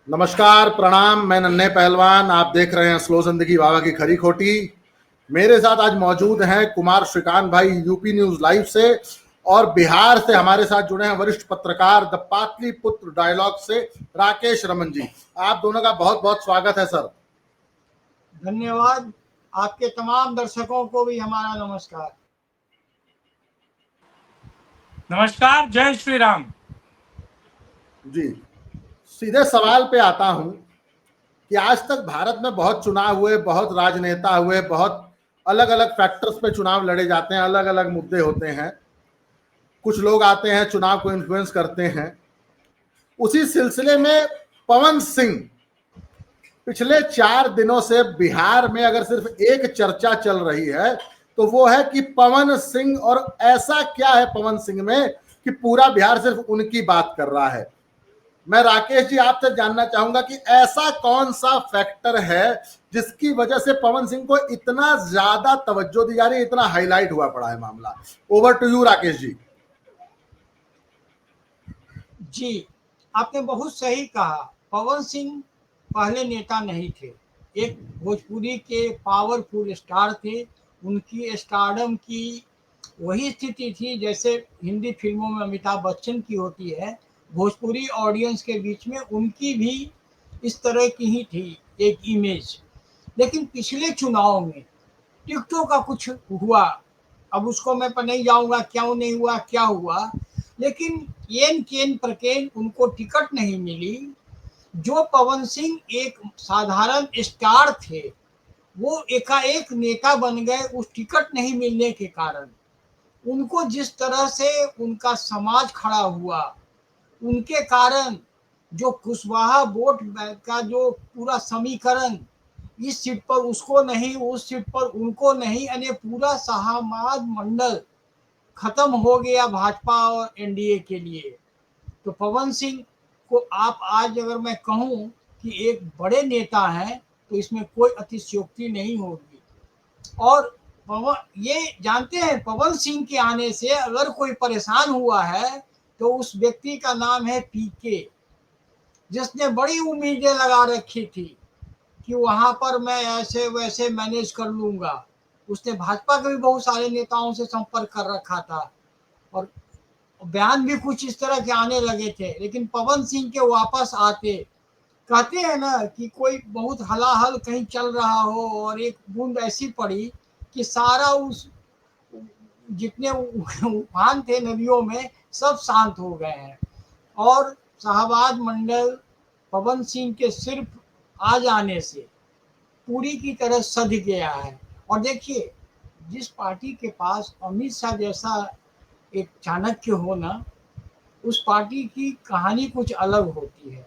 नमस्कार, प्रणाम। मैं नन्हे पहलवान, आप देख रहे हैं स्लो जिंदगी बाबा की खरी खोटी। मेरे साथ आज मौजूद हैं कुमार श्रीकांत भाई यूपी न्यूज लाइव से, और बिहार से हमारे साथ जुड़े हैं वरिष्ठ पत्रकार द पाटलिपुत्र डायलॉग से राकेश रमन जी। आप दोनों का बहुत बहुत स्वागत है सर। धन्यवाद। आपके तमाम दर्शकों को भी हमारा नमस्कार। नमस्कार, जय श्री राम जी, सीधे सवाल पे आता हूं कि आज तक भारत में बहुत चुनाव हुए, बहुत राजनेता हुए, बहुत अलग अलग फैक्टर्स पे चुनाव लड़े जाते हैं, अलग अलग मुद्दे होते हैं, कुछ लोग आते हैं चुनाव को इन्फ्लुएंस करते हैं। उसी सिलसिले में पवन सिंह पिछले 4 दिनों से बिहार में अगर सिर्फ एक चर्चा चल रही है तो वो है कि पवन सिंह, और ऐसा क्या है पवन सिंह में कि पूरा बिहार सिर्फ उनकी बात कर रहा है। मैं राकेश जी आपसे जानना चाहूंगा कि ऐसा कौन सा फैक्टर है जिसकी वजह से पवन सिंह को इतना ज्यादा तवज्जो दी जा रही है, इतना हाईलाइट हुआ पड़ा है मामला। Over to you Rakesh ji. जी, आपने बहुत सही कहा। पवन सिंह पहले नेता नहीं थे, एक भोजपुरी के पावरफुल स्टार थे। उनकी स्टारडम की वही स्थिति थी जैसे हिंदी फिल्मों में अमिताभ बच्चन की होती है। भोजपुरी ऑडियंस के बीच में उनकी भी इस तरह की ही थी एक इमेज। लेकिन पिछले चुनाव में टिकटों का कुछ हुआ। अब उसको मैं पर नहीं जाऊंगा क्यों नहीं हुआ, क्या हुआ, लेकिन येन केन प्रकेन उनको टिकट नहीं मिली। जो पवन सिंह एक साधारण स्टार थे वो एकाएक नेता बन गए उस टिकट नहीं मिलने के कारण। उनको जिस तरह से उनका समाज खड़ा हुआ, उनके कारण जो कुशवाहा वोट बैंक का जो पूरा समीकरण, इस सीट पर उसको नहीं, उस सीट पर उनको नहीं, यानी पूरा समाज मंडल खत्म हो गया भाजपा और एनडीए के लिए। तो पवन सिंह को आप आज अगर मैं कहूं कि एक बड़े नेता हैं तो इसमें कोई अतिशयोक्ति नहीं होगी। और पवन ये जानते हैं, पवन सिंह के आने से अगर कोई परेशान हुआ है तो उस व्यक्ति का नाम है पीके, जिसने बड़ी उम्मीदें लगा रखी थी कि वहां पर मैं ऐसे वैसे मैनेज कर लूंगा। उसने भाजपा के भी बहुत सारे नेताओं से संपर्क कर रखा था और बयान भी कुछ इस तरह के आने लगे थे। लेकिन पवन सिंह के वापस आते, कहते हैं ना कि कोई बहुत हलाहल कहीं चल रहा हो और एक बूंद ऐसी पड़ी कि सारा उस जितने उफान थे नदियों में सब शांत हो गए हैं। और शाहबाज मंडल पवन सिंह के सिर्फ आ जाने से पूरी की तरह सध गया है। और देखिए, जिस पार्टी के पास अमित शाह जैसा एक चाणक्य हो ना, उस पार्टी की कहानी कुछ अलग होती है।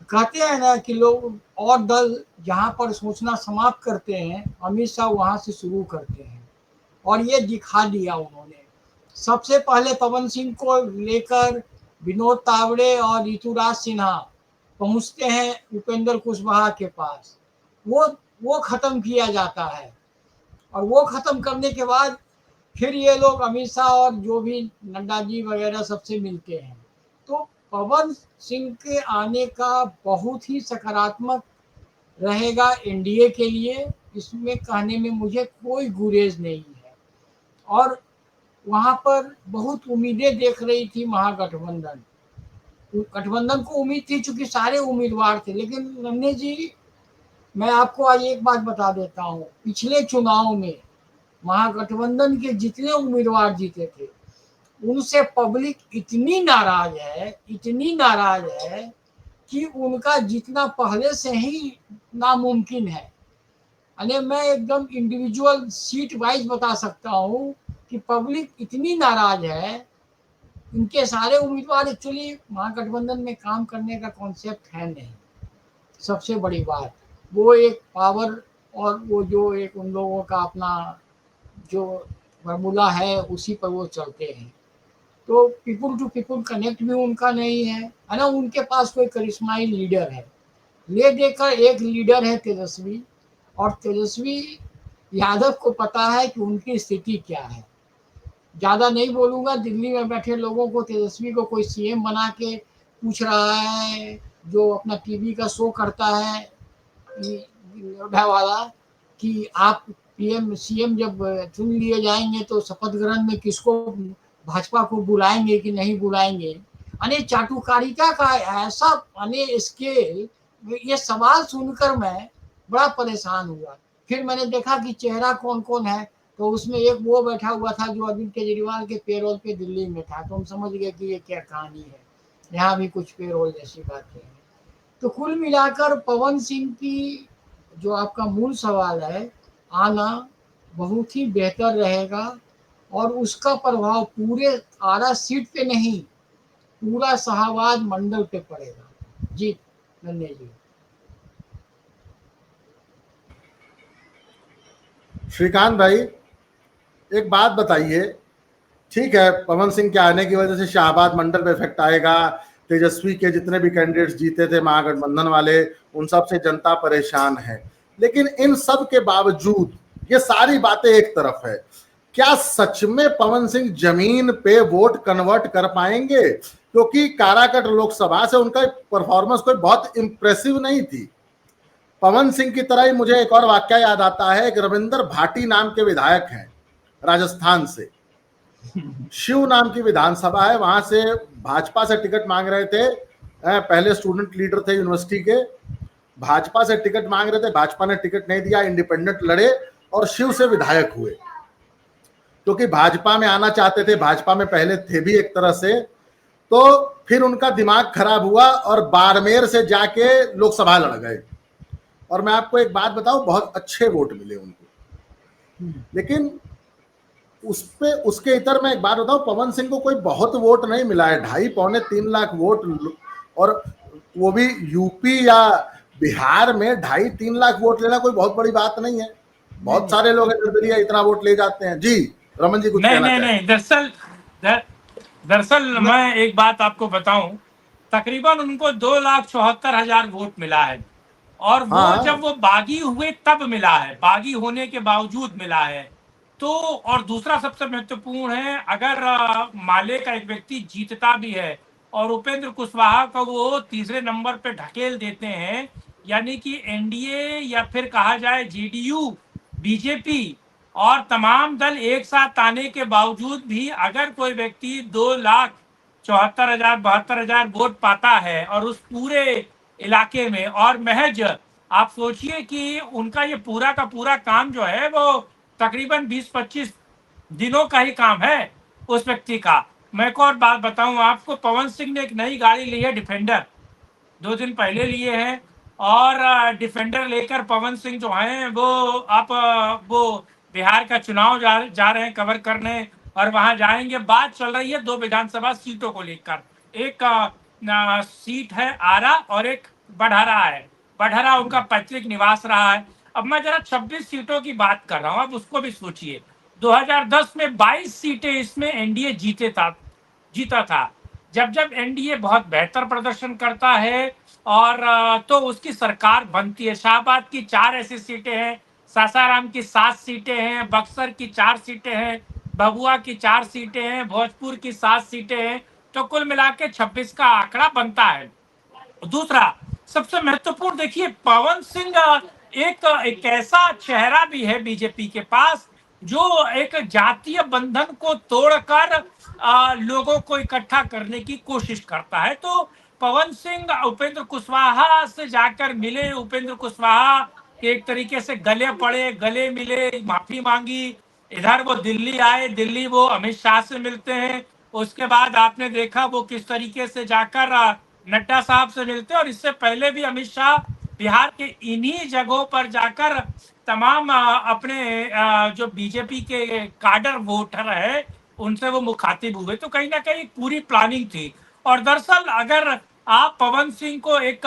कहते हैं ना कि लोग और दल जहाँ पर सोचना समाप्त करते हैं, अमित शाह वहाँ से शुरू करते हैं। और ये दिखा दिया उन्होंने। सबसे पहले पवन सिंह को लेकर विनोद तावड़े और ऋतुराज सिन्हा पहुंचते हैं उपेंद्र कुशवाहा के पास। वो खत्म किया जाता है और वो खत्म करने के बाद फिर ये लोग अमित शाह और जो भी नड्डा जी वगैरह सबसे मिलते हैं। तो पवन सिंह के आने का बहुत ही सकारात्मक रहेगा एनडीए के लिए, इसमें कहने में मुझे कोई गुरेज नहीं है। और वहाँ पर बहुत उम्मीदें देख रही थी महागठबंधन। गठबंधन को उम्मीद थी चूंकि सारे उम्मीदवार थे। लेकिन नन्हे जी, मैं आपको आज एक बात बता देता हूँ, पिछले चुनाव में महागठबंधन के जितने उम्मीदवार जीते थे उनसे पब्लिक इतनी नाराज है, इतनी नाराज है कि उनका जीतना पहले से ही नामुमकिन है। यानी मैं एकदम इंडिविजुअल सीट वाइज बता सकता हूँ कि पब्लिक इतनी नाराज है। इनके सारे उम्मीदवार एक्चुअली महागठबंधन में काम करने का कॉन्सेप्ट है नहीं। सबसे बड़ी बात वो एक पावर और वो जो एक उन लोगों का अपना जो फार्मूला है उसी पर वो चलते हैं। तो पीपुल टू पीपुल कनेक्ट भी उनका नहीं है ना। उनके पास कोई करिश्माई लीडर है, ले देकर एक लीडर है तेजस्वी, और तेजस्वी यादव को पता है कि उनकी स्थिति क्या है। ज़्यादा नहीं बोलूँगा, दिल्ली में बैठे लोगों को तेजस्वी को कोई सीएम बना के पूछ रहा है, जो अपना टीवी का शो करता है नोएडा वाला, कि आप पीएम सीएम जब चुन लिए जाएंगे तो शपथ ग्रहण में किसको भाजपा को बुलाएंगे कि नहीं बुलाएंगे। यानी चाटुकारिता का ऐसा यानी स्केल, ये सवाल सुनकर मैं बड़ा परेशान हुआ। फिर मैंने देखा कि चेहरा कौन कौन है, तो उसमें एक वो बैठा हुआ था जो अरविंद केजरीवाल के पेरोल पे दिल्ली में था, तो हम समझ गए कि ये क्या कहानी है, यहाँ भी कुछ पेरोल जैसी बातें हैं। तो कुल मिलाकर पवन सिंह की जो आपका मूल सवाल है, आना बहुत ही बेहतर रहेगा और उसका प्रभाव पूरे आरा सीट पे नहीं, पूरा शाहबाद मंडल पे पड़ेगा। जी धन्य जी। श्रीकांत भाई, एक बात बताइए, ठीक है पवन सिंह के आने की वजह से शाहबाद मंडल पे इफेक्ट आएगा, तेजस्वी के जितने भी कैंडिडेट्स जीते थे महागठबंधन वाले, उन सब से जनता परेशान है, लेकिन इन सब के बावजूद ये सारी बातें एक तरफ है, क्या सच में पवन सिंह जमीन पे वोट कन्वर्ट कर पाएंगे? क्योंकि काराकट लोकसभा से उनका परफॉर्मेंस कोई बहुत इंप्रेसिव नहीं थी। पवन सिंह की तरह ही मुझे एक और वाक्य याद आता है, एक रविंदर भाटी नाम के विधायक हैं राजस्थान से, शिव नाम की विधानसभा है, वहां से भाजपा से टिकट मांग रहे थे, पहले स्टूडेंट लीडर थे यूनिवर्सिटी के, भाजपा से टिकट मांग रहे थे, भाजपा ने टिकट नहीं दिया, इंडिपेंडेंट लड़े और शिव से विधायक हुए, क्योंकि भाजपा में आना चाहते थे, भाजपा में पहले थे भी एक तरह से, तो फिर उनका दिमाग खराब हुआ और बाड़मेर से जाके लोकसभा लड़ गए। और मैं आपको एक बात बताऊं, बहुत अच्छे वोट मिले उनको, लेकिन उसके इतर मैं एक बात बताऊं, पवन सिंह को कोई बहुत वोट नहीं मिला है, 2.5-3 लाख वोट, और वो भी यूपी या बिहार में 2.5-3 लाख वोट लेना कोई बहुत बड़ी बात नहीं है। बहुत सारे लोग निर्दलीय इतना वोट ले जाते हैं। जी रमन जी कुछ कहना चाहेंगे? नहीं, दरअसल मैं एक बात आपको बताऊं, तकरीबन उनको 2,74,000 वोट मिला है, और वो जब वो बागी हुए तब मिला है, बागी होने के बावजूद मिला है। तो और दूसरा सबसे महत्वपूर्ण है, अगर माले का एक व्यक्ति जीतता भी है और उपेंद्र कुशवाहा को वो तीसरे नंबर पे ढकेल देते हैं, यानी कि एनडीए या फिर कहा जाए जेडीयू, बीजेपी और तमाम दल एक साथ आने के बावजूद भी अगर कोई व्यक्ति 2,74,000 72,000 वोट पाता है और उस पूरे इलाके में, और महज आप सोचिए कि उनका ये पूरा का पूरा काम जो है वो तकरीबन 20-25 दिनों का ही काम है उस व्यक्ति का। मैं एक और बात बताऊं आपको, पवन सिंह ने एक नई गाड़ी ली है, डिफेंडर, 2 दिन पहले लिए हैं, और डिफेंडर लेकर पवन सिंह जो हैं वो बिहार का चुनाव जा रहे हैं कवर करने, और वहां जाएंगे। बात चल रही है 2 विधानसभा सीटों को लेकर, एक सीट है आरा और एक बढ़हरा है, बढ़हरा उनका पैतृक निवास रहा है। अब मैं जरा 26 सीटों की बात कर रहा हूं, अब उसको भी सोचिए। 2010 में 22 सीटें इसमें एनडीए जीता था। जब जब एनडीए बहुत बेहतर प्रदर्शन करता है और तो उसकी सरकार बनती है। शाहबाद की 4 ऐसी सीटें हैं, सासाराम की 7 सीटें हैं, बक्सर की 4 सीटें हैं, भभुआ की 4 सीटें हैं, भोजपुर की 7 सीटें हैं, तो कुल मिला के 26 का आंकड़ा बनता है। दूसरा सबसे महत्वपूर्ण देखिए, पवन सिंह एक ऐसा चेहरा भी है बीजेपी के पास जो एक जातीय बंधन को तोड़कर लोगों को इकट्ठा करने की कोशिश करता है। तो पवन सिंह उपेंद्र कुशवाहा से जाकर मिले, उपेंद्र कुशवाहा के एक तरीके से गले पड़े, गले मिले, माफी मांगी, इधर वो दिल्ली आए, दिल्ली वो अमित शाह से मिलते हैं, उसके बाद आपने देखा वो किस तरीके से जाकर नड्डा साहब से मिलते हैं, और इससे पहले भी अमित शाह बिहार के इन्हीं जगहों पर जाकर तमाम अपने जो बीजेपी के काडर वोटर है उनसे वो मुखातिब हुए। तो कहीं ना कहीं पूरी प्लानिंग थी। और दरअसल अगर आप पवन सिंह को एक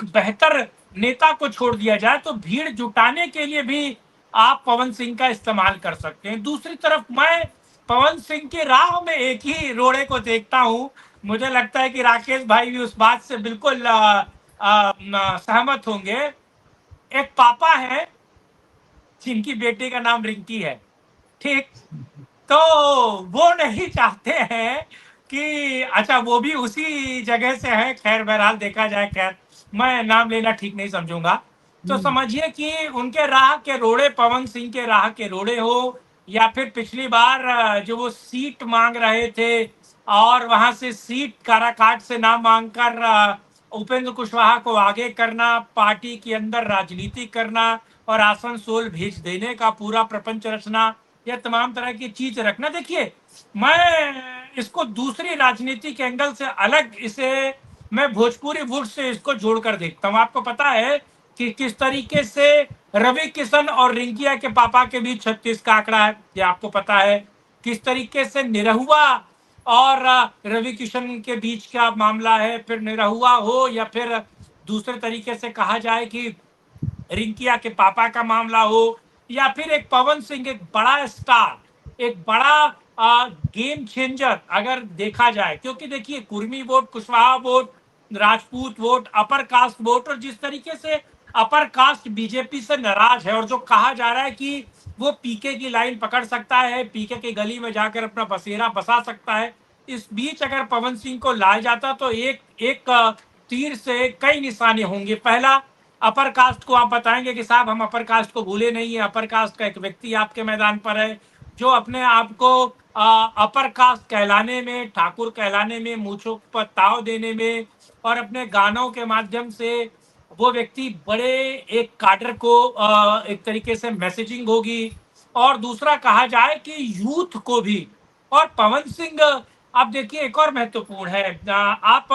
बेहतर नेता को छोड़ दिया जाए तो भीड़ जुटाने के लिए भी आप पवन सिंह का इस्तेमाल कर सकते हैं। दूसरी तरफ मैं पवन सिंह की राह में एक ही रोड़े को देखता हूं, मुझे लगता है कि राकेश भाई भी उस बात से बिल्कुल सहमत होंगे। एक पापा है जिनकी बेटी का नाम रिंकी है, ठीक, तो वो नहीं चाहते हैं कि अच्छा वो भी उसी जगह से है। खैर बहरहाल देखा जाए, खैर मैं नाम लेना ठीक नहीं समझूंगा। तो समझिए कि उनके राह के रोड़े, पवन सिंह के राह के रोड़े हो, या फिर पिछली बार जो वो सीट मांग रहे थे और वहां से सीट काराकाट से ना मांगकर उपेंद्र कुशवाहा को आगे करना, पार्टी के अंदर राजनीति करना और आसनसोल भेज देने का पूरा प्रपंच रचना, यह तमाम तरह की चीज रखना। देखिए, मैं इसको दूसरी राजनीति के एंगल से अलग, इसे मैं भोजपुरी वुड से इसको जोड़कर देखता हूँ। आपको पता है कि किस तरीके से रवि किशन और रिंकिया के पापा के बीच 36 का आंकड़ा है, ये आपको पता है। किस तरीके से निरहुआ और रवि किशन के बीच का मामला है, फिर निरहुआ हो या फिर दूसरे तरीके से कहा जाए कि रिंकिया के पापा का मामला हो, या फिर एक पवन सिंह, एक बड़ा स्टार, एक बड़ा गेम चेंजर अगर देखा जाए। क्योंकि देखिए, Kurmi vote, Kushwaha vote, Rajput vote, upper caste vote, और जिस तरीके से अपर कास्ट बीजेपी से नाराज है और जो कहा जा रहा है कि वो पीके की लाइन पकड़ सकता है, पीके की गली में जाकर अपना बसेरा बसा सकता है, इस बीच अगर पवन सिंह को लाया जाता तो एक तीर से कई निशाने होंगे। पहला, अपर कास्ट को आप बताएंगे कि साहब हम अपर कास्ट को भूले नहीं है, अपर कास्ट का एक व्यक्ति आपके मैदान पर है जो अपने आप को अपर कास्ट कहलाने में, ठाकुर कहलाने में, मूंछों पर ताव देने में और अपने गानों के माध्यम से वो व्यक्ति बड़े एक काडर को एक तरीके से मैसेजिंग होगी। और दूसरा कहा जाए कि यूथ को भी। और पवन सिंह, आप देखिए एक और महत्वपूर्ण है, आप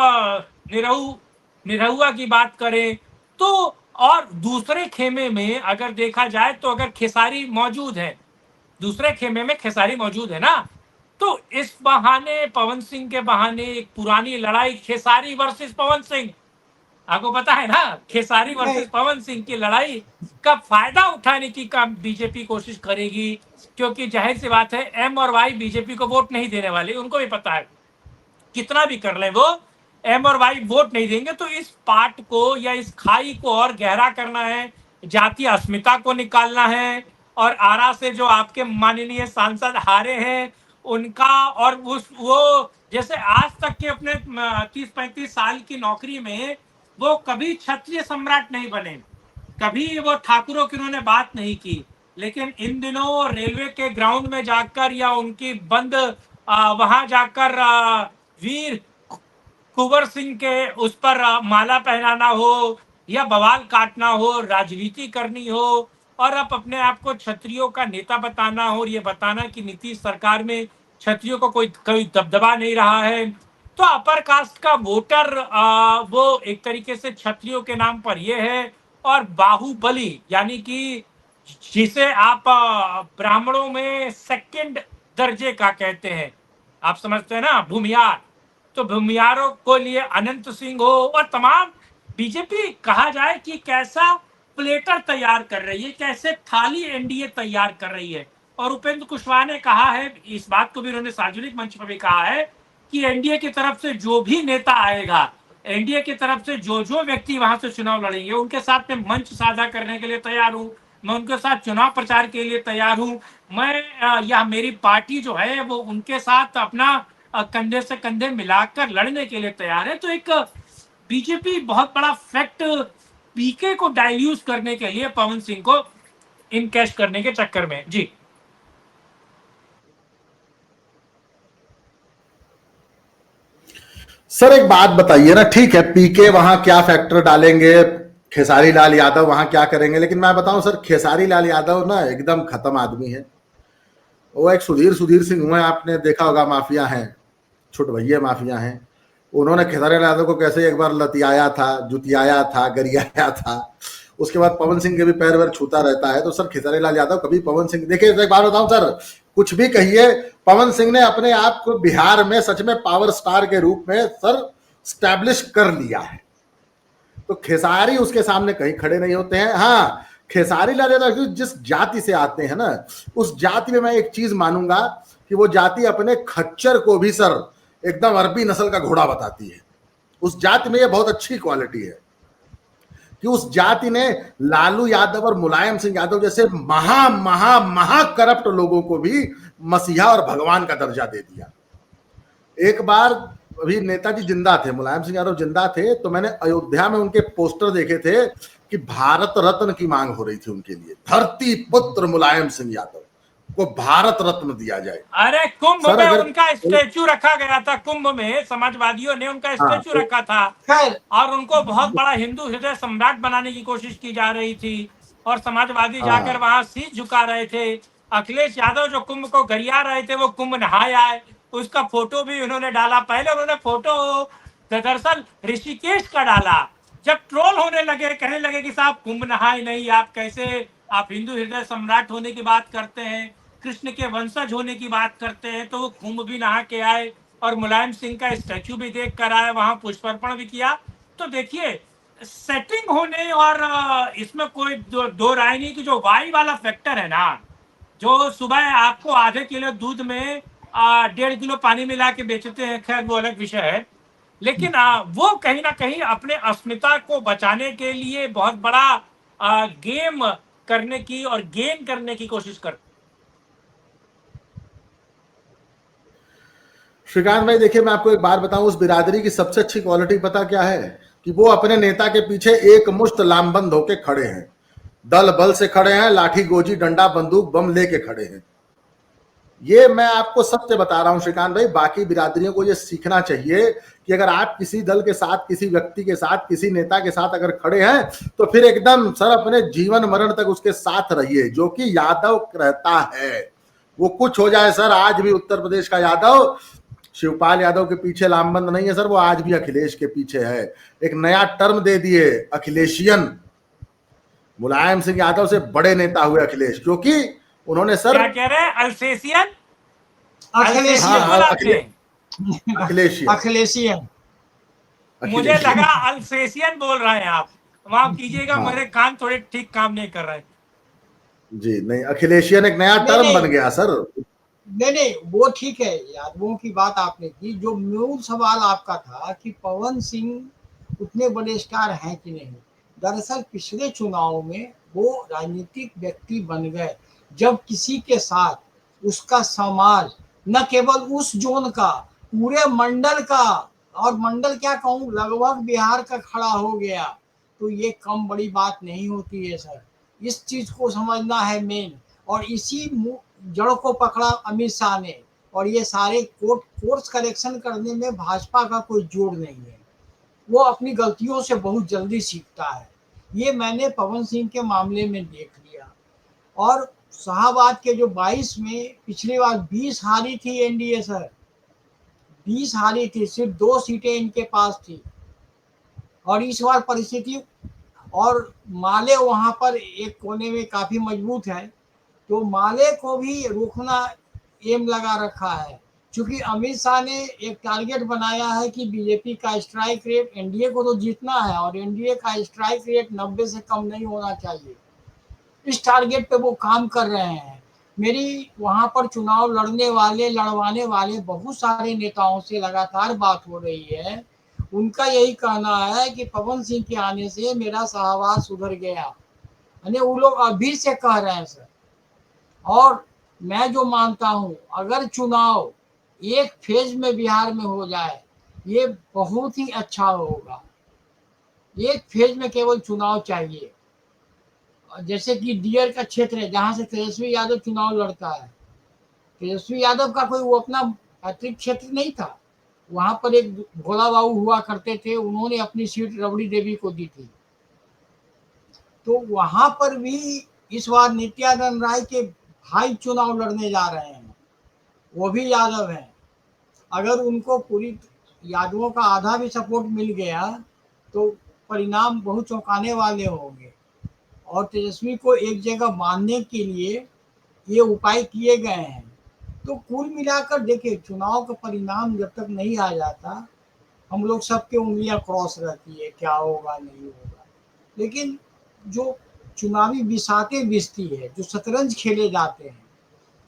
निरहुआ की बात करें तो, और दूसरे खेमे में अगर देखा जाए तो अगर खेसारी मौजूद है, दूसरे खेमे में खेसारी मौजूद है ना, तो इस बहाने, पवन सिंह के बहाने एक पुरानी लड़ाई खेसारी वर्सेस पवन सिंह, आपको पता है ना, खेसारी वर्सेस पवन सिंह की लड़ाई का फायदा उठाने की काम बीजेपी कोशिश करेगी। क्योंकि जाहिर सी बात है, एम और वाई बीजेपी को वोट नहीं देने वाले, उनको भी पता है कितना भी कर ले वो एम और वाई वोट नहीं देंगे। तो इस पार्ट को या इस खाई को और गहरा करना है, जातीय अस्मिता को निकालना है, और आरा से जो आपके माननीय सांसद हारे हैं उनका, और वो जैसे आज तक के अपने 30-35 साल की नौकरी में वो कभी क्षत्रिय सम्राट नहीं बने, कभी वो ठाकुरों की उन्होंने बात नहीं की, लेकिन इन दिनों रेलवे के ग्राउंड में जाकर या उनकी बंद वहां जाकर वीर कुंवर सिंह के उस पर माला पहनाना हो या बवाल काटना हो, राजनीति करनी हो, और अब अपने आप को क्षत्रियों का नेता बताना हो, और ये बताना कि नीतीश सरकार में क्षत्रियों को कोई दबदबा नहीं रहा है, तो अपर कास्ट का वोटर वो एक तरीके से क्षत्रियों के नाम पर ये है। और बाहुबली, यानी कि जिसे आप ब्राह्मणों में सेकंड दर्जे का कहते हैं, आप समझते हैं ना, भूमियार, तो भूमियारों को लिए अनंत सिंह हो, और तमाम बीजेपी कहा जाए कि कैसा प्लेटर तैयार कर रही है, कैसे थाली एनडीए तैयार कर रही है। और उपेंद्र कुशवाहा ने कहा है, इस बात को भी उन्होंने सार्वजनिक मंच पर भी कहा है कि एनडीए की तरफ से जो भी नेता आएगा, एनडीए की तरफ से जो व्यक्ति वहां से चुनाव लड़ेंगे, उनके साथ में मंच साझा करने के लिए तैयार हूं, मैं उनके साथ चुनाव प्रचार के लिए तैयार हूं, मैं या मेरी पार्टी जो है वो उनके साथ अपना कंधे से कंधे मिलाकर लड़ने के लिए तैयार है। तो एक बीजेपी बहुत बड़ा फैक्ट पीके को डाइल्यूट करने के लिए पवन सिंह को इनकैश करने के चक्कर में। जी सर एक बात बताइए ना, ठीक है पीके वहां क्या फैक्टर डालेंगे, खेसारी लाल यादव वहां क्या करेंगे, लेकिन मैं बताऊं सर, खेसारी लाल यादव ना एकदम खत्म आदमी है। वो एक सुधीर सिंह हुए, आपने देखा होगा, माफिया हैं, छुट भैया माफिया हैं। उन्होंने खेसारी लाल यादव को कैसे एक बार लतियाया था, जुतियाया था, गरियाया था, उसके बाद पवन सिंह के भी पैर वैर छूता रहता है। तो सर खेसारी लाल यादव कभी पवन सिंह, देखिए एक बात बताऊं सर, कुछ भी कहिए, पवन सिंह ने अपने आप को बिहार में सच में पावर स्टार के रूप में सर स्टैब्लिश कर लिया है। तो खेसारी उसके सामने कहीं खड़े नहीं होते हैं। हाँ, खेसारी लाल यादव जिस जाति से आते हैं ना, उस जाति में मैं एक चीज मानूंगा कि वो जाति अपने खच्चर को भी सर एकदम अरबी नस्ल का घोड़ा बताती है। उस जाति में ये बहुत अच्छी क्वालिटी है कि उस जाति ने लालू यादव और मुलायम सिंह यादव जैसे महा महा महा करप्ट लोगों को भी मसीहा और भगवान का दर्जा दे दिया। एक बार अभी नेताजी जिंदा थे, मुलायम सिंह यादव जिंदा थे, तो मैंने अयोध्या में उनके पोस्टर देखे थे कि भारत रत्न की मांग हो रही थी उनके लिए, धरती पुत्र मुलायम सिंह यादव को भारत रत्न दिया जाए। अरे कुंभ सर में अगर उनका स्टेचू रखा गया था, कुंभ में समाजवादियों ने उनका हाँ स्टेचू रखा था खैर और उनको बहुत बड़ा हिंदू हृदय सम्राट बनाने की कोशिश की जा रही थी और समाजवादी जाकर हाँ वहां शीश झुका रहे थे। अखिलेश यादव जो कुंभ को गरिया रहे थे, वो कुंभ नहाए आए, उसका फोटो भी उन्होंने डाला। पहले उन्होंने फोटो दरअसल ऋषिकेश का डाला, जब ट्रोल होने लगे, कहने लगे कि साहब कुंभ नहाए नहीं, आप कैसे, आप हिंदू हृदय सम्राट होने की बात करते हैं, कृष्ण के वंशज होने की बात करते हैं, तो वो कुंभ भी नहा के आए और मुलायम सिंह का स्टैचू भी देख कर आए, वहां पुष्पार्पण भी किया। तो देखिए, सेटिंग होने और इसमें कोई दो राय नहीं कि जो वाई वाला फैक्टर है ना, जो सुबह आपको आधे किलो दूध में 1.5 किलो पानी मिला के बेचते हैं, खैर वो अलग विषय है, लेकिन वो कहीं ना कहीं अपने अस्मिता को बचाने के लिए बहुत बड़ा गेम करने की और गेन करने की कोशिश करते। श्रीकांत भाई देखिए, मैं आपको एक बात बताऊं, उस बिरादरी की सबसे अच्छी क्वालिटी पता क्या है? कि वो अपने नेता के पीछे एक मुश्त लामबंद होके खड़े हैं, दल बल से खड़े हैं, लाठी गोजी डंडा बंदूक बम लेके खड़े हैं। ये मैं आपको सत्य बता रहा हूं श्रीकांत भाई, बाकी बिरादरियों को ये सीखना चाहिए कि अगर आप किसी दल के साथ, किसी व्यक्ति के साथ, किसी नेता के साथ अगर खड़े हैं तो फिर एकदम सर अपने जीवन मरण तक उसके साथ रहिए, जो कि यादव रहता है। वो कुछ हो जाए सर, आज भी उत्तर प्रदेश का यादव शिवपाल यादव के पीछे लामबंद नहीं है सर, वो आज भी अखिलेश के पीछे है। एक नया टर्म दे दिए, अखिलेशियन। मुलायम सिंह यादव से बड़े नेता हुए अखिलेश, क्योंकि उन्होंने सर क्या कह रहे हैं? अल्सेशियन? अखिलेशियन बोला आपने? अखिलेशियन। अखिलेशियन। मुझे लगा अल्सेशियन बोल रहे हैं आप, माफ कीजिएगा, हाँ मेरे कान थोड़े ठीक काम नहीं कर रहे। जी नहीं, अखिलेशियन एक नया नहीं टर्म बन नहीं गया सर। नहीं, वो ठीक है, यादवों की बात आपने की। जो मूल सवाल आपका था कि पवन सिंह उतने बड़े स्टार हैं कि नहीं, दरअसल पिछले चुनाव में वो राजनीतिक व्यक्ति बन गए जब किसी के साथ उसका समाज, न केवल उस जोन का, पूरे मंडल का, और मंडल क्या कहूँ, लगभग बिहार का खड़ा हो गया, तो ये कम बड़ी बात नहीं होती है सर। इस चीज को समझना है मेन। और इसी जड़ को पकड़ा अमित शाह ने, और ये सारे कोर्स करेक्शन करने में भाजपा का कोई जोड़ नहीं है। वो अपनी गलतियों से बहुत जल्दी सीखता है। ये मैंने पवन सिंह के मामले में देख लिया। और शाहबाद के जो 22 में पिछली बार 20 हारी थी एनडीए सर, 20 हारी थी, सिर्फ 2 सीटें इनके पास थी। और इस बार परिस्थिति, और माले वहां पर एक कोने में काफी मजबूत है, तो माले को भी रोकना एम लगा रखा है। क्योंकि अमित शाह ने एक टारगेट बनाया है कि बीजेपी का स्ट्राइक रेट, एनडीए को तो जीतना है और एनडीए का स्ट्राइक रेट 90 से कम नहीं होना चाहिए। इस टारगेट पे वो काम कर रहे हैं। मेरी वहां पर चुनाव लड़वाने वाले बहुत सारे नेताओं से लगातार बात हो रही है। उनका यही कहना है कि पवन सिंह के आने से मेरा सहवास सुधर गया, यानी वो लोग अभी से कह रहे हैं सर। और मैं जो मानता हूं, अगर चुनाव एक फेज में बिहार में हो जाए, ये बहुत ही अच्छा होगा। एक फेज में केवल चुनाव चाहिए। जैसे कि डियर का क्षेत्र है जहां से तेजस्वी यादव चुनाव लड़ता है, तेजस्वी यादव का कोई वो अपना पैतृक क्षेत्र नहीं था। वहां पर एक भोला बाबू हुआ करते थे, उन्होंने अपनी सीट रबड़ी देवी को दी थी। तो वहां पर भी इस बार नित्यानंद राय के भाई चुनाव लड़ने जा रहे हैं, वो भी यादव हैं। अगर उनको पूरी यादवों का आधा भी सपोर्ट मिल गया तो परिणाम बहुत चौंकाने वाले होंगे। और तेजस्वी को एक जगह बांधने के लिए ये उपाय किए गए हैं। तो कुल मिलाकर देखिए, चुनाव का परिणाम जब तक नहीं आ जाता, हम लोग सबके उंगलियां क्रॉस रहती है, क्या होगा नहीं होगा। लेकिन जो चुनावी बिसातें बिसती है, जो शतरंज खेले जाते हैं,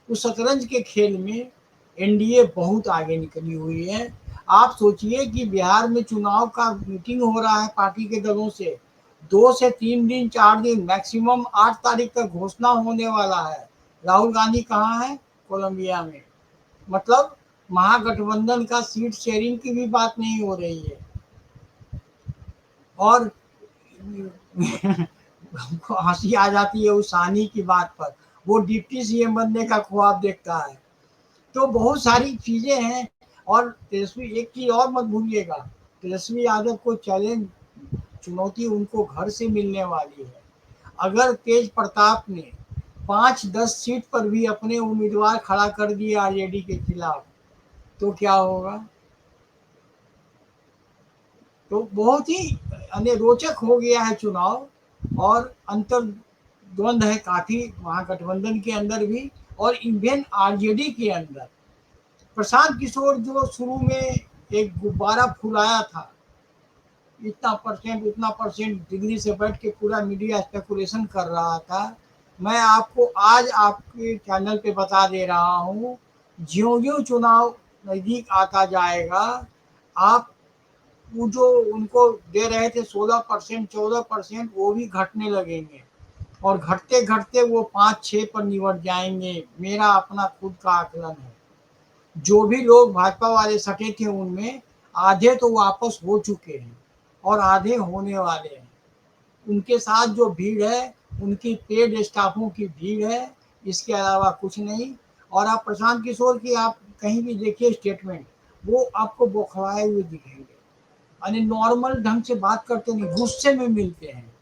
उस शतरंज के खेल में एनडीए बहुत आगे निकली हुई है। आप सोचिए कि बिहार में चुनाव का मीटिंग हो रहा है पार्टी के दलों से, 2 से 3 दिन 4 दिन, मैक्सिमम 8 तारीख तक घोषणा होने वाला है। राहुल गांधी कहाँ है? कोलंबिया में। मतलब महागठबंधन का सीट शेयरिंग की भी बात नहीं हो रही है। और हमको हंसी आ जाती है उस सानी की बात पर, वो डिप्टी सीएम बनने का ख्वाब देखता है। तो बहुत सारी चीजें हैं। और तेजस्वी, एक चीज और मत भूलिएगा, तेजस्वी यादव को चैलेंज, चुनौती उनको घर से मिलने वाली है। अगर तेज प्रताप ने 5-10 सीट पर भी अपने उम्मीदवार खड़ा कर दिए आरजेडी के खिलाफ, तो क्या होगा? तो बहुत ही रोचक हो गया है चुनाव, और अंतर द्वंद है काफी महागठबंधन के अंदर भी और इवन आरजेडी के अंदर। प्रशांत किशोर जो शुरू में एक गुब्बारा फुलाया था, इतना परसेंट उतना परसेंट, दिल्ली से बैठ के पूरा मीडिया स्पेकुलेशन कर रहा था, मैं आपको आज आपके चैनल पे बता दे रहा हूँ, ज्यों-ज्यों चुनाव नजदीक आता जाएगा, आप वो जो उनको दे रहे थे 16% 14%, वो भी घटने लगेंगे, और घटते घटते वो 5-6 पर निपट जाएंगे। मेरा अपना खुद का आकलन है। जो भी लोग भाजपा वाले सटे थे उनमें आधे तो वापस हो चुके हैं और आधे होने वाले हैं। उनके साथ जो भीड़ है उनकी पेड स्टाफों की भीड़ है, इसके अलावा कुछ नहीं। और आप प्रशांत किशोर की आप कहीं भी देखिए स्टेटमेंट, वो आपको बौखलाए हुए दिखेंगे, यानी नॉर्मल ढंग से बात करते नहीं, गुस्से में मिलते हैं।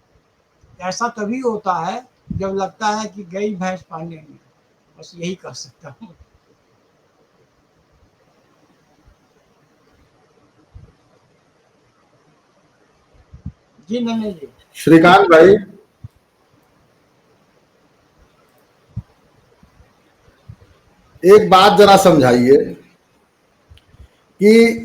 ऐसा तभी होता है जब लगता है कि गई भैंस पानी में। बस यही कह सकता हूँ। जी नन्हे जी। श्रीकांत भाई, एक बात जरा समझाइए कि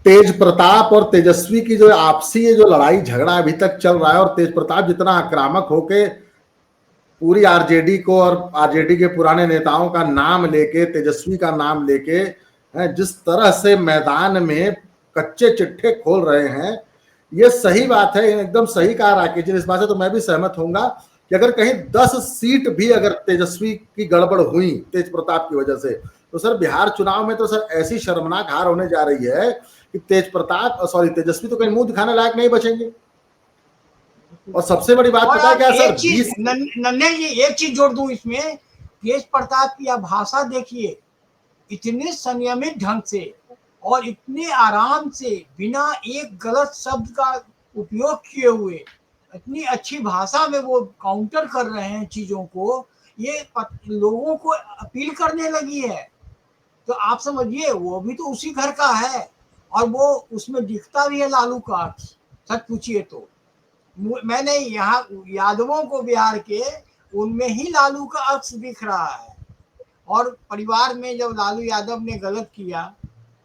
तेज प्रताप और तेजस्वी की जो आपसी ये जो लड़ाई झगड़ा अभी तक चल रहा है, और तेज प्रताप जितना आक्रामक होके पूरी आरजेडी को और आरजेडी के पुराने नेताओं का नाम लेके, तेजस्वी का नाम लेके जिस तरह से मैदान में कच्चे चिट्ठे खोल रहे हैं, ये सही बात है, एकदम सही कहा राकेश जी। इस बात से तो मैं भी सहमत होऊंगा कि अगर कहीं 10 सीट भी अगर तेजस्वी की गड़बड़ हुई तेज प्रताप की वजह से, तो सर बिहार चुनाव में तो सर ऐसी शर्मनाक हार होने जा रही है कि तेजस्वी तो कहीं मुंह दिखाने लायक नहीं बचेंगे। और सबसे बड़ी बात पता है क्या सर, नन्हे जी, एक चीज जोड़ दूं इसमें, तेज प्रताप की आप भाषा देखिए, इतने संयमित ढंग से और इतने आराम से, बिना एक गलत शब्द का उपयोग किए हुए, इतनी अच्छी भाषा में वो काउंटर कर रहे हैं चीजों को, ये लोगों को अपील करने लगी है। तो आप समझिए वो भी तो उसी घर का है, और वो उसमें दिखता भी है लालू का अक्स, सच पूछिए तो। मैंने यहाँ यादवों को बिहार के, उनमें ही लालू का अक्स दिख रहा है। और परिवार में जब लालू यादव ने गलत किया,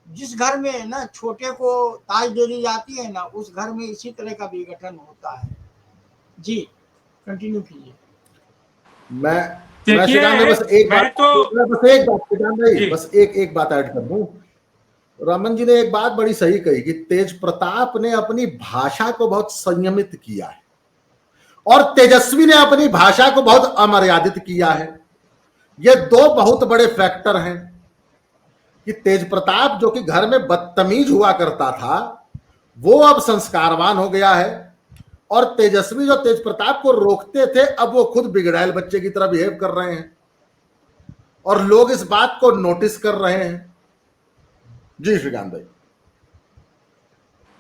जिस घर में ना छोटे को ताज दे दी जाती है ना, उस घर में इसी तरह का विघटन होता है। जी कंटिन्यू कीजिए। मैं श्रीकांत भाई बस एक बात ऐड कर दूं। रमन जी ने एक बात बड़ी सही कही कि तेज प्रताप ने अपनी भाषा को बहुत संयमित किया है और तेजस्वी ने अपनी भाषा को बहुत अमर्यादित किया है। ये दो बहुत बड़े फैक्टर हैं कि तेज प्रताप जो कि घर में बदतमीज हुआ करता था, वो अब संस्कारवान हो गया है, और तेजस्वी जो तेज प्रताप को रोकते थे, अब वो खुद बिगड़ैल बच्चे की तरह बिहेव कर रहे हैं, और लोग इस बात को नोटिस कर रहे हैं। जी श्रीकांत भाई।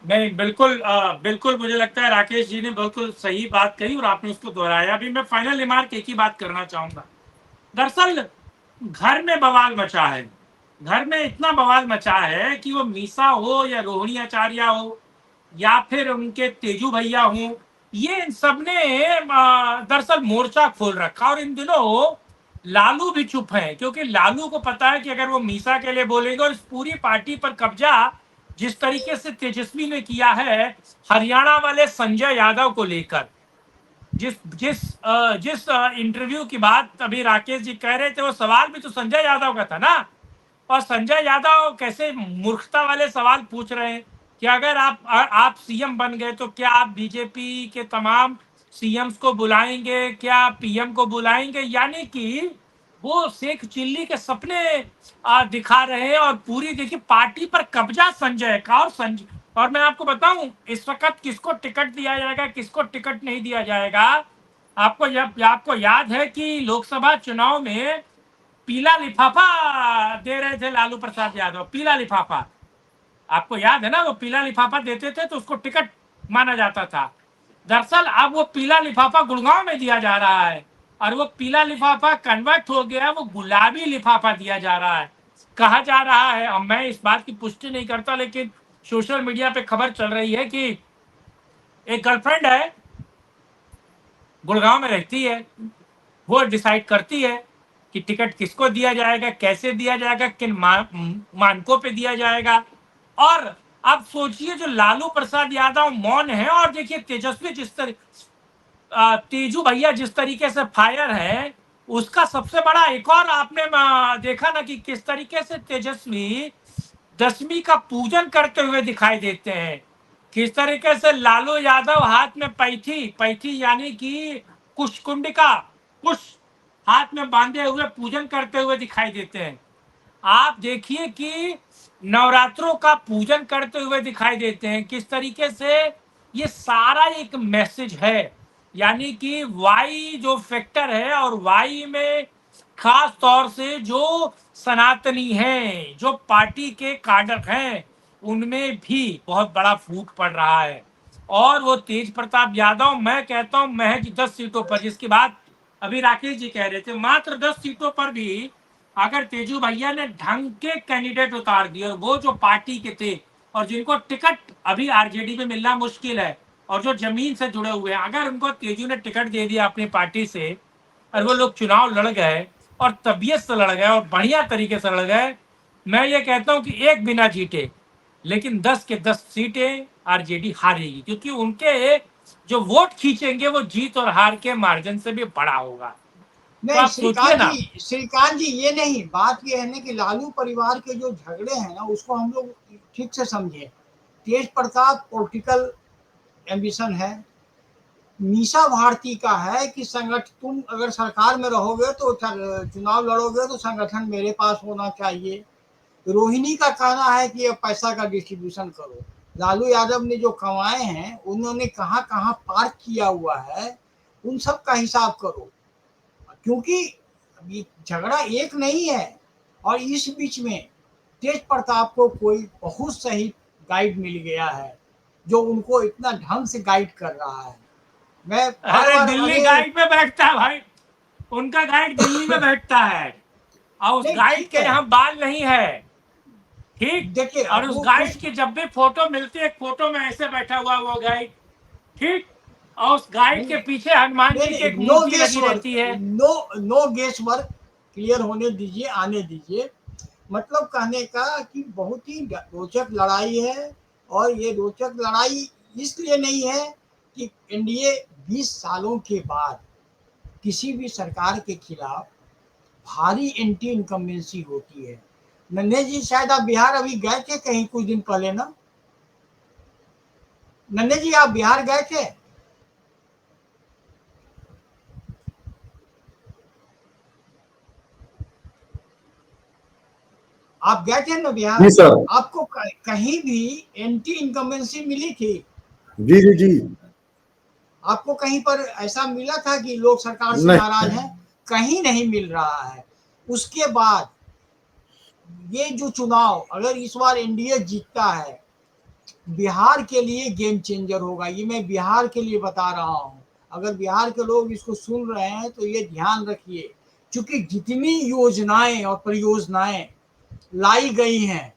नहीं, बिल्कुल बिल्कुल मुझे लगता है राकेश जी ने बिल्कुल सही बात कही और आपने उसको दोहराया भी। मैं फाइनल रिमार्क एक ही बात करना चाहूंगा। दरअसल घर में बवाल मचा है, घर में इतना बवाल मचा है कि वो मीसा हो या रोहिणी आचार्य हो या फिर उनके तेजू भैया हो, ये इन सब ने दरअसल मोर्चा खोल रखा। और इन दिनों लालू भी चुप है, क्योंकि लालू को पता है कि अगर वो मीसा के लिए बोलेंगे और इस पूरी पार्टी पर कब्जा जिस तरीके से तेजस्वी ने किया है हरियाणा वाले संजय यादव को लेकर, जिस जिस जिस इंटरव्यू की बात अभी राकेश जी कह रहे थे, वो सवाल भी तो संजय यादव का था ना। और संजय यादव कैसे मूर्खता वाले सवाल पूछ रहे हैं कि अगर आप सीएम बन गए तो क्या आप बीजेपी के तमाम सीएम्स को बुलाएंगे, क्या पीएम को बुलाएंगे। यानी कि वो शेख चिल्ली के सपने दिखा रहे हैं और पूरी देखिए पार्टी पर कब्जा संजय का। और मैं आपको बताऊं इस वक्त किसको टिकट दिया जाएगा, किसको टिकट नहीं दिया जाएगा। आपको याद है कि लोकसभा चुनाव में पीला लिफाफा दे रहे थे लालू प्रसाद यादव, पीला लिफाफा। आपको याद है ना, वो पीला लिफाफा देते थे तो उसको टिकट माना जाता था। दरअसल अब वो पीला लिफाफा गुड़गांव में दिया जा रहा है और वो पीला लिफाफा कन्वर्ट हो गया, वो गुलाबी लिफाफा दिया जा रहा है। कहा जा रहा है, अब मैं इस बात की पुष्टि नहीं करता, लेकिन सोशल मीडिया पे खबर चल रही है कि एक गर्लफ्रेंड है, गुड़गांव में रहती है, वो डिसाइड करती है कि टिकट किसको दिया जाएगा, कैसे दिया जाएगा, किन मानकों पे दिया जाएगा। और अब सोचिए जो लालू प्रसाद यादव मौन है, और देखिए तेजस्वी तेजू भैया जिस तरीके से फायर है, उसका सबसे बड़ा एक और आपने देखा ना कि किस तरीके से तेजस्वी दशमी का पूजन करते हुए दिखाई देते हैं, किस तरीके से लालू यादव हाथ में पैथी यानी कि कुशकुंडिका, कुश हाथ में बांधे हुए पूजन करते हुए दिखाई देते हैं। आप देखिए कि नवरात्रों का पूजन करते हुए दिखाई देते हैं। किस तरीके से ये सारा एक मैसेज है, यानी कि वाई जो फैक्टर है, और वाई में खास तौर से जो सनातनी हैं, जो पार्टी के काडर हैं, उनमें भी बहुत बड़ा फूट पड़ रहा है। और वो तेज प्रताप यादव, मैं कहता हूं महज 10 सीटों पर, जिसकी बात अभी राकेश जी कह रहे थे, मात्र 10 सीटों पर भी अगर तेजू भैया ने ढंग के कैंडिडेट उतार दिए, और वो जो पार्टी के थे और जिनको टिकट अभी आरजेडी में मिलना मुश्किल है और जो जमीन से जुड़े हुए हैं, अगर उनको तेजू ने टिकट दे दिया अपनी पार्टी से और वो लोग चुनाव लड़ गए और तबीयत से लड़ गए और बढ़िया तरीके से लड़ गए, मैं ये कहता हूं कि एक बिना जीते लेकिन 10 के 10 सीटें आरजेडी हारेगी, क्योंकि उनके जो वोट खींचेंगे वो जीत और हार के मार्जिन से भी बड़ा होगा। तो नहीं आप सोचिए ना। श्रीकांत जी ये नहीं, बात ये है ना कि लालू परिवार के जो झगड़े हैं ना उसको हम लोग ठीक से समझे। तेज प्रताप पॉलिटिकल एम्बिशन है, मीसा भारती का है कि तुम अगर सरकार में रहोगे तो चुनाव लड़ोगे तो संगठन मेरे पास होना चाहिए। रोहिणी का कहना है कि अब पैसा का डिस्ट्रीब्यूशन करो। लालू यादव ने जो कमाए हैं उन्होंने कहाँ कहाँ पार्क किया हुआ है, उन सब का हिसाब करो, क्योंकि झगड़ा एक नहीं है। और इस बीच में तेज प्रताप को कोई बहुत सही गाइड मिल गया है जो उनको इतना ढंग से गाइड कर रहा है। मैं अरे दिल्ली गाइड में बैठता है भाई, उनका गाइड दिल्ली में बैठता है और उस गाइड के यहाँ बाल नहीं है, ठीक। देखिए और उस गाइड की जब भी फोटो मिलती है, फोटो में ऐसे बैठा हुआ वो गाइड, ठीक। और उस गाइड के पीछे हनुमान जी की एक मूर्ति लगी रहती है। नो गेस वर्क, क्लियर होने दीजिए, आने दीजिए। मतलब कहने का कि बहुत ही रोचक लड़ाई है, और ये रोचक लड़ाई इसलिए नहीं है कि एनडीए 20 सालों के बाद किसी भी सरकार के खिलाफ भारी एंटी इनकम्बेंसी होती है। नन्हे जी शायद आप बिहार अभी गए थे कहीं कुछ दिन पहले ना, नन्हे जी आप बिहार गए थे? आप गए थे ना बिहार? जी सर। आपको कहीं भी एंटी इनकम्बेंसी मिली थी? जी जी जी। आपको कहीं पर ऐसा मिला था कि लोग सरकार से नाराज हैं? कहीं नहीं मिल रहा है। उसके बाद ये जो चुनाव अगर इस बार एनडीए जीतता है, बिहार के लिए गेम चेंजर होगा। ये मैं बिहार के लिए बता रहा हूँ। अगर बिहार के लोग इसको सुन रहे हैं तो ये ध्यान रखिए, क्योंकि जितनी योजनाएं और परियोजनाएं लाई गई हैं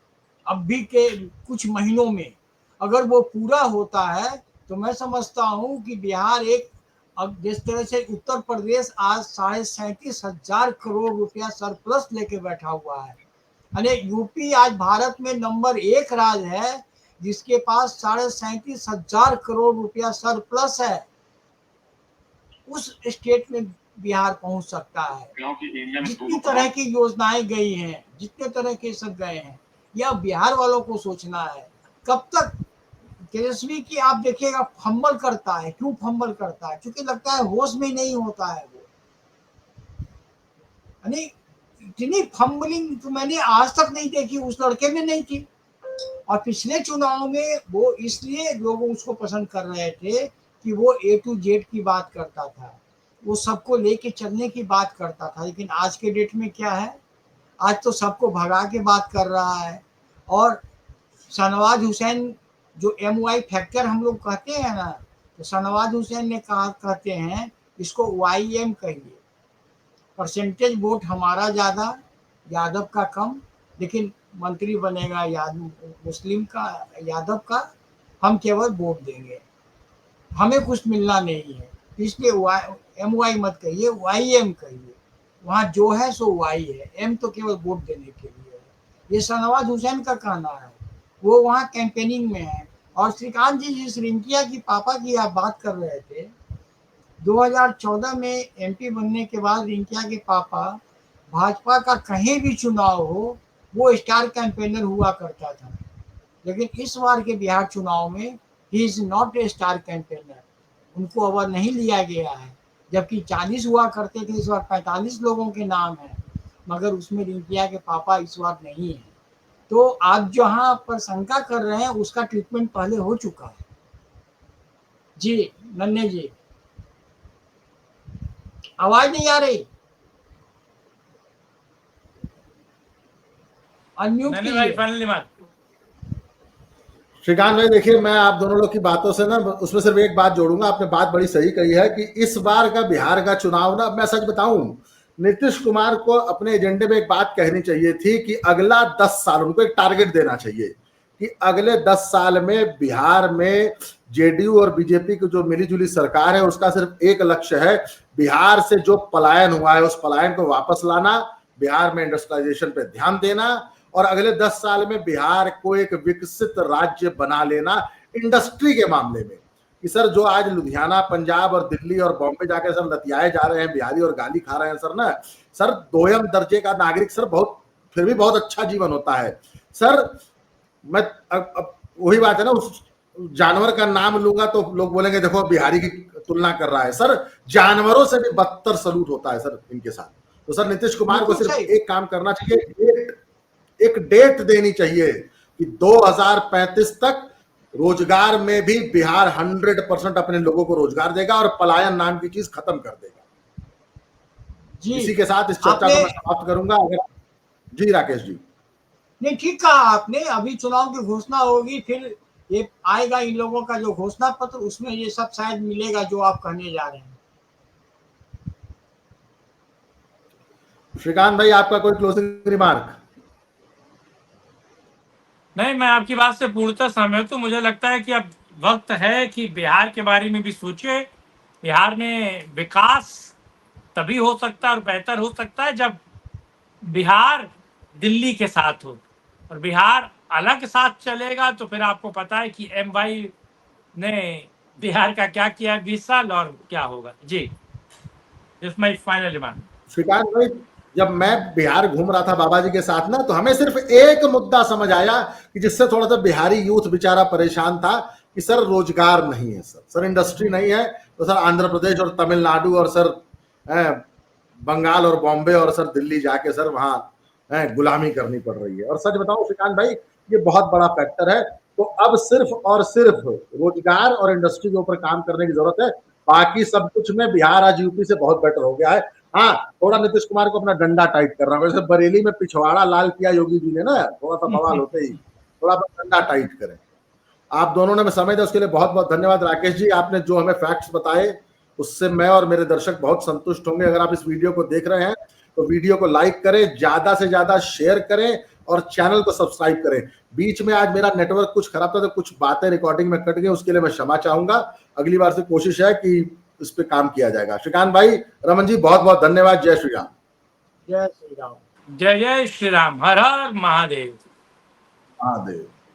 अब भी के कुछ महीनों में, अगर वो पूरा होता है तो मैं समझता हूँ कि बिहार एक, अब जिस तरह से उत्तर प्रदेश आज 37,500 करोड़ रुपया सरप्लस लेके बैठा हुआ है, यानी यूपी आज भारत में नंबर 1 राज्य है जिसके पास 37,500 करोड़ रुपया सरप्लस है। उस स्टेट में बिहार पहुंच सकता है। जितनी तरह की योजनाएं गई हैं, जितने तरह के सब गए हैं, यह बिहार वालों को सोचना है। कब तक तेजस्वी की आप देखिएगा फंबल करता है। क्यों फंबल करता है? क्योंकि लगता है होश में नहीं होता है वो, यानी इतनी फंबलिंग तो मैंने आज तक नहीं देखी, उस लड़के में नहीं थी। और पिछले चुनाव में वो इसलिए लोग उसको पसंद कर रहे थे कि वो A to Z की बात करता था, वो सबको लेके चलने की बात करता था। लेकिन आज के डेट में क्या है, आज तो सबको भगा के बात कर रहा है। और शाहनवाज हुसैन जो MY फैक्टर हम लोग कहते हैं ना, तो शाहनवाज हुसैन ने कहा, कहते हैं इसको YM कहिए, परसेंटेज वोट हमारा ज़्यादा, यादव का कम, लेकिन मंत्री बनेगा मुस्लिम का, यादव का, हम केवल वोट देंगे, हमें कुछ मिलना नहीं है। इसलिए MY मत कहिए, YM कहिए, वहाँ जो है सो Y है, M तो केवल वोट देने के लिए है। ये शाहनवाज हुसैन का कहना है, वो वहाँ कैंपेनिंग में है। और श्रीकांत जी, जिस रिंकिया की पापा की आप बात कर रहे थे, 2014 में MP बनने के बाद रिंकिया के पापा, भाजपा का कहीं भी चुनाव हो वो स्टार कैंपेनर हुआ करता था। लेकिन इस बार के बिहार चुनाव में he is not a star campaigner, उनको अवार्ड नहीं लिया गया है। जबकि 40 हुआ करते थे, इस बार 45 लोगों के नाम है, मगर उसमें रिंकिया के पापा इस बार नहीं है। तो आप जहाँ पर शंका कर रहे हैं उसका ट्रीटमेंट पहले हो चुका है। जी नन्हे जी, आवाज नहीं आ रही, अनम्यूट नहीं भाई, कीजिए। फाइनली बात। श्रीकांत भाई देखिए, मैं आप दोनों लोग की बातों से ना उसमें सिर्फ एक बात जोड़ूंगा। आपने बात बड़ी सही कही है कि इस बार का बिहार का चुनाव ना, मैं सच बताऊं, नीतीश कुमार को अपने एजेंडे में एक बात कहनी चाहिए थी कि अगला 10 साल उनको एक टारगेट देना चाहिए कि अगले 10 साल में बिहार में जेडीयू और बीजेपी की जो मिलीजुली सरकार है उसका सिर्फ एक लक्ष्य है, बिहार से जो पलायन हुआ है उस पलायन को वापस लाना, बिहार में इंडस्ट्रियलाइजेशन पे ध्यान देना और अगले 10 साल में बिहार को एक विकसित राज्य बना लेना इंडस्ट्री के मामले में। कि सर जो आज लुधियाना, पंजाब और दिल्ली और बॉम्बे जाकर सर लतियाए जा रहे हैं बिहारी और गाली खा रहे हैं सर ना, सर दोयम दर्जे का नागरिक सर बहुत फिर भी बहुत अच्छा जीवन होता है सर। मैं अब वही बात है ना, उस जानवर का नाम लूंगा तो लोग बोलेंगे देखो बिहारी की तुलना कर रहा है सर, जानवरों से भी बदतर सलूट होता है सर इनके साथ। तो सर नीतीश कुमार को सिर्फ एक काम करना चाहिए, एक डेट देनी चाहिए कि 2035 तक रोजगार में भी बिहार 100% अपने लोगों को रोजगार देगा और पलायन नाम की चीज खत्म कर देगा। जी, इसी के साथ इस चर्चा को मैं समाप्त करूंगा। अगर जी राकेश जी, नहीं ठीक कहा आपने, अभी चुनाव की घोषणा होगी, फिर ये आएगा इन लोगों का जो घोषणा पत्र, उसमें ये सब शायद मिलेगा जो आप कहने जा रहे हैं। श्रीकांत भाई आपका कोई क्लोजिंग रिमार्क? नहीं, मैं आपकी बात से पूर्णतः सहमत हूँ। मुझे लगता है कि अब वक्त है कि बिहार के बारे में भी सोचे। बिहार में विकास तभी हो सकता है और बेहतर हो सकता है जब बिहार दिल्ली के साथ हो, और बिहार अलग साथ चलेगा तो फिर आपको पता है कि MY ने बिहार का क्या किया 20 साल और क्या होगा। जी, this my final remark. Shrikant भाई, जब मैं बिहार घूम रहा था बाबा जी के साथ ना, तो हमें सिर्फ एक मुद्दा समझ आया कि जिससे थोड़ा सा बिहारी यूथ बेचारा परेशान था कि सर रोजगार नहीं है, सर इंडस्ट्री नहीं है। तो सर आंध्र प्रदेश और तमिलनाडु और सर बंगाल और बॉम्बे और सर दिल्ली जाके सर वहां गुलामी करनी पड़ रही है। और सच बताऊं श्रीकांत भाई, ये बहुत बड़ा फैक्टर है। तो अब सिर्फ और सिर्फ रोजगार और इंडस्ट्री के ऊपर काम करने की जरूरत है। बाकी सब कुछ में बिहार आज यूपी से बहुत बेटर हो गया है। हाँ, थोड़ा नीतीश कुमार को अपना डंडा टाइट कर रहा है, वैसे बरेली में पिछवाड़ा लाल किया योगी जी ने ना, थोड़ा सा बवाल होते ही थोड़ा अपना डंडा टाइट करें। आप दोनों ने समय दिया उसके लिए बहुत बहुत धन्यवाद। राकेश जी, आपने जो हमें फैक्ट्स बताए उससे मैं और मेरे दर्शक बहुत संतुष्ट होंगे। अगर आप इस वीडियो को देख रहे हैं तो वीडियो को लाइक करें, ज्यादा से ज्यादा शेयर करें और चैनल को सब्सक्राइब करें। बीच में आज मेरा नेटवर्क कुछ खराब था तो कुछ बातें रिकॉर्डिंग में कट गई, उसके लिए मैं क्षमा चाहूंगा। अगली बार से कोशिश है कि इस पे काम किया जाएगा। श्रीकांत भाई, रमन जी, बहुत बहुत धन्यवाद। जय श्री राम। जय श्री राम। जय जय श्री राम। हर हर महादेव। महादेव।